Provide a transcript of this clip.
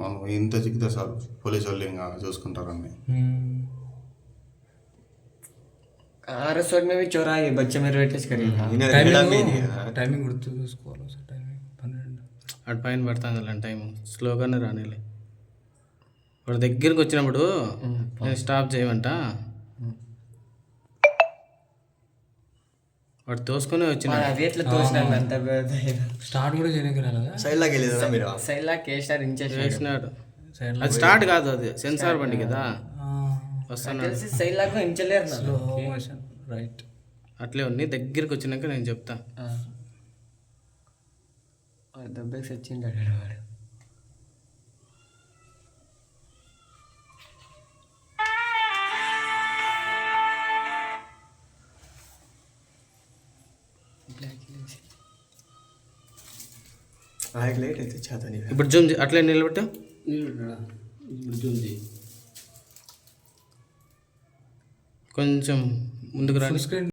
వాళ్ళు ఇంత చిక్కితే చాలు పోలీసు వాళ్ళు ఇంకా చూసుకుంటారని. RS में भी चोरा है बच्चे में रेटलेस करेगा టైమింగ్ గుర్తు చూసుకోవాలి సార్. టైమింగ్ 12 అటు పైన పడుతుంది అలాంటి టైం స్లోగానే రానిలే. వాడు దగ్గరికి వచ్చినప్పుడు నేను స్టాప్ చేయమంట, వాడు తోసుకొని వచ్చిన రేట్ల తోసినాను అంత స్టార్ట్ కూడా చేయడానికి రాలేదా? సైడ్ లాగా వెళ్ళేదా మీరు? సైలా కేసార్ వేసినాడు. అది స్టార్ట్ కాదు, అది సెన్సార్ బండి కదా. వస్తున్నాడు తెలిసి సైలాగా ఇంచలేరు స్లో మోషన్ రైట్. అట్లే ఉంది. దగ్గరికి వచ్చినాక నేను చెప్తా. దెబ్బకి సచ్చిండు వాడు. లేట్ అయితే చేత ఇప్పుడు జూమ్ అట్లే నిలబెట్టు. కొంచెం ముందుకు రండి. స్క్రీన్